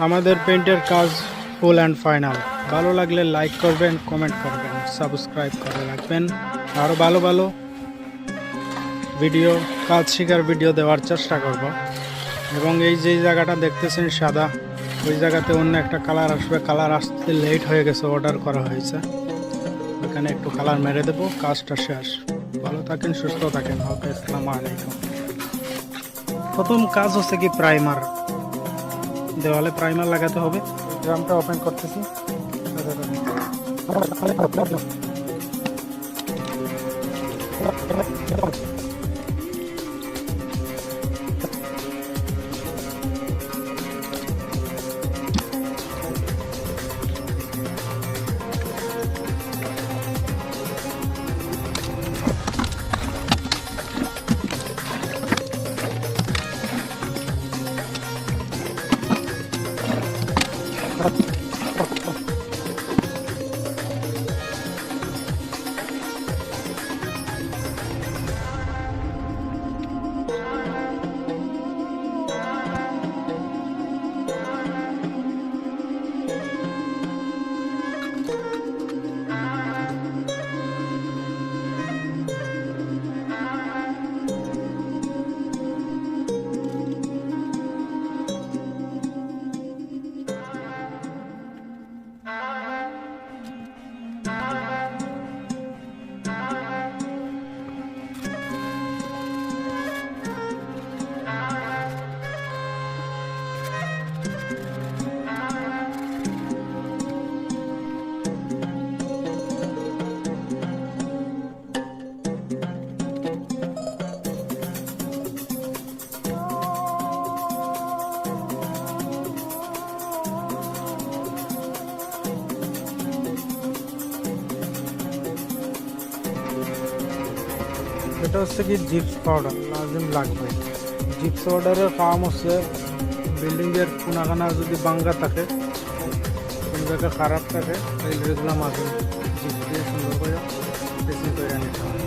আমাদের পেইন্টের কাজ full and final. ভালো লাগলে লাইক করবেন, কমেন্ট করবেন, সাবস্ক্রাইব করে রাখবেন। আরও ভালো ভালো ভিডিও, কাজ শেখার ভিডিও দেওয়ার চেষ্টা করব। এবং এই যে জায়গাটা দেখতেছেন সাদা, ওই জায়গাতে অন্য একটা কালার আসবে। কালার আসতে লেট হয়ে গেছে, অর্ডার করা হয়েছে। ওখানে একটু কালার মেরে দেবো, কাজটা শেষ। ভালো থাকেন, সুস্থ থাকেন। ওকে, আসসালামু আলাইকুম। প্রথম কাজ হচ্ছে কি প্রাইমার, দেওয়ালে প্রাইমার লাগাতে হবে। ড্রামটা ওপেন করতেছি। এটা হচ্ছে কি জিপস পাউডার লাজিম লাগবে। জিপস পাউডারের কাম হচ্ছে বিল্ডিংয়ের কোনাখানা যদি ভাঙ্গা থাকে, কোনো জায়গা খারাপ থাকে, তাহলে এগুলো মাঝে জিপস দিয়ে সুন্দর করে ড্রেসিং করে নিতে হবে।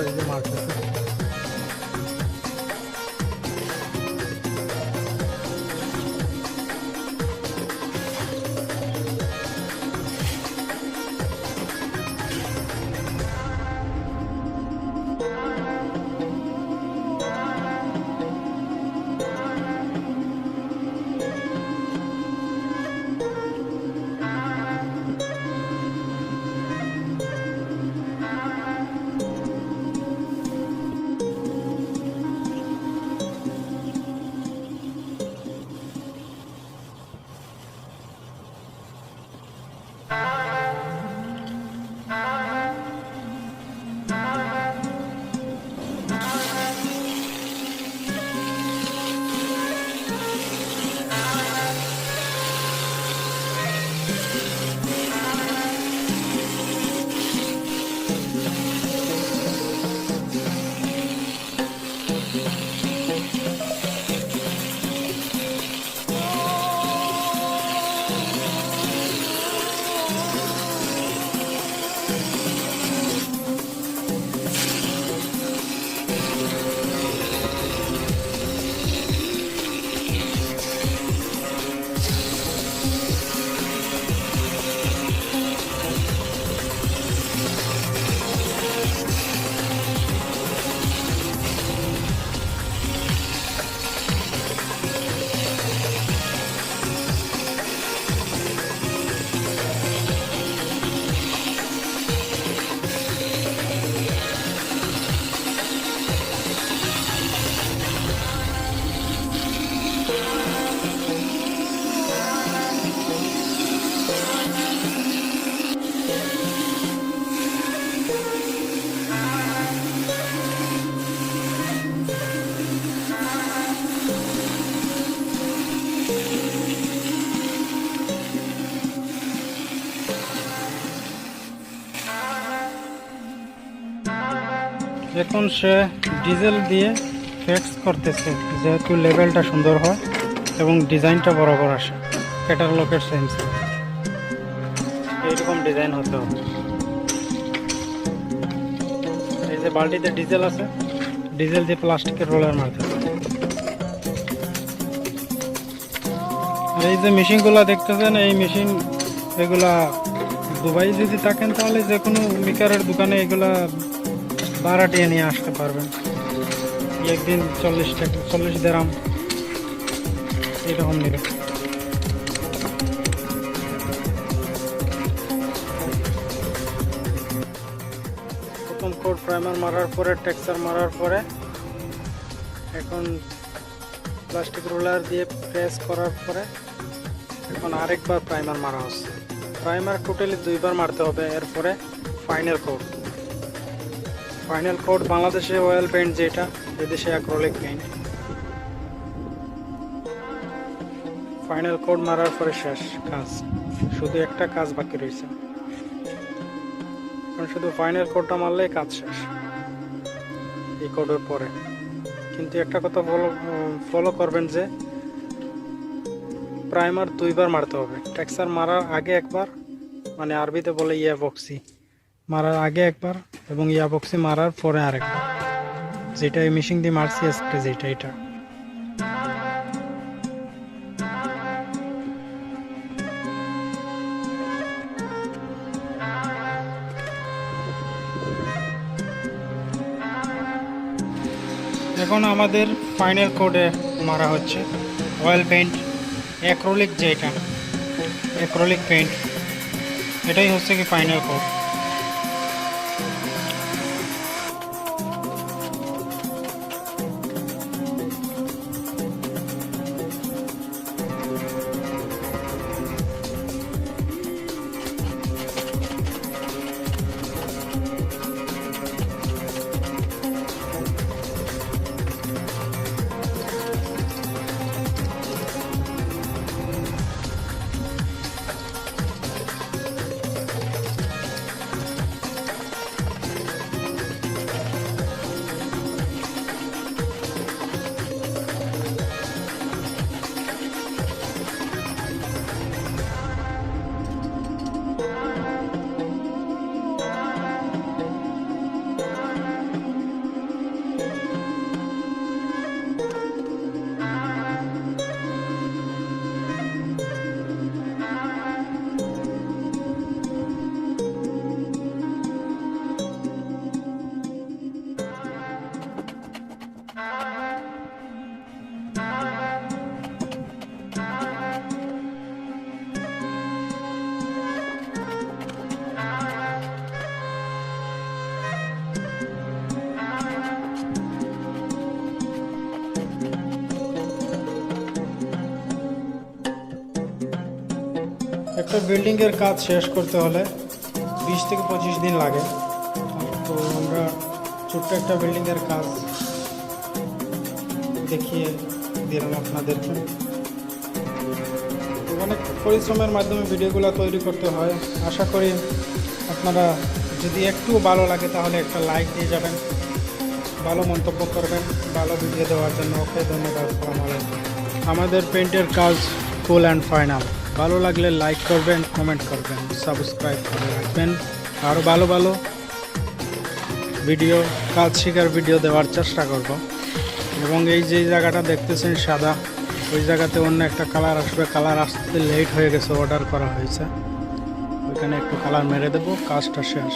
এই যে মারতেছে, এখন সে ডিজেল দিয়ে ফিক্স করতেছে, যেহেতু লেভেলটা সুন্দর হয় এবং ডিজাইনটা বরাবর আসে। এটার লোকের সেন্স এইরকম ডিজাইন হতে হবে। এই যে বালতিতে ডিজেল আছে, ডিজেল দিয়ে প্লাস্টিকের রোলার মারতেছে। এই যে মেশিনগুলো দেখতেছেন, এই মেশিন এগুলা দুবাই যদি থাকেন তাহলে যে কোনো মেকারের দোকানে এগুলা ভাড়াটিয়ে নিয়ে আসতে পারবেন। একদিন 40 টাকা 40 দিরহাম এরকম নেবে। প্রথম কোট প্রাইমার মারার পরে টেক্সচার মারার পরে এখন প্লাস্টিক রোলার দিয়ে প্রেস করার পরে এখন আরেকবার প্রাইমার মারা হচ্ছে। প্রাইমার টোটালি 2বার মারতে হবে। এরপরে ফাইনাল কোট। ফাইনাল কোট বাংলাদেশে অয়েল পেইন্ট, যেটা বিদেশে অ্যাক্রিলিক পেইন্ট। ফাইনাল কোট মারার পরে শেষ কাজ, শুধু একটা কাজ বাকি রয়েছে। এখন শুধু ফাইনাল কোটটা মারলেই কাজ শেষ এই কোটের পরে। কিন্তু একটা কথা ফলো করবেন যে প্রাইমার 2বার মারতে হবে। টেক্সচার মারার আগে একবার, মানে আরবিতে বলে ইয়াবক্সি, মারার আগে একবার এবং ইয়াবক্সি মারার পরে আরেকবার। যেটা এই মেশিন দিয়ে মারছি আজকে, যেটা এটা এখন আমাদের ফাইনাল কোডে মারা হচ্ছে অয়েল পেইন্ট অ্যাক্রিলিক, যেটা অ্যাক্রিলিক পেইন্ট, এটাই হচ্ছে কি ফাইনাল কোড। একটা বিল্ডিংয়ের কাজ শেষ করতে হলে 20 থেকে 25 দিন লাগে। তো আমরা ছোট্ট একটা বিল্ডিংয়ের কাজ দেখিয়ে দিলাম আপনাদেরকে। অনেক পরিশ্রমের মাধ্যমে ভিডিওগুলো তৈরি করতে হয়। আশা করি আপনারা যদি একটু ভালো লাগে তাহলে একটা লাইক দিয়ে যাবেন, ভালো মন্তব্য করবেন ভালো ভিডিও দেওয়ার জন্য। ওকে, ধন্যবাদ। আসসালামু আলাইকুম। আমাদের পেইন্টের কাজ ফুল অ্যান্ড ফাইনাল। ভালো লাগলে লাইক করবেন, কমেন্ট করবেন, সাবস্ক্রাইব করে রাখবেন। আরও ভালো ভালো ভিডিও, কাজ শেখার ভিডিও দেওয়ার চেষ্টা করব। এবং এই যে জায়গাটা দেখতেছেন সাদা, ওই জায়গাতে অন্য একটা কালার আসবে। কালার আসতে লেট হয়ে গেছে, অর্ডার করা হয়েছে। ওইখানে একটু কালার মেরে দেবো, কাজটা শেষ।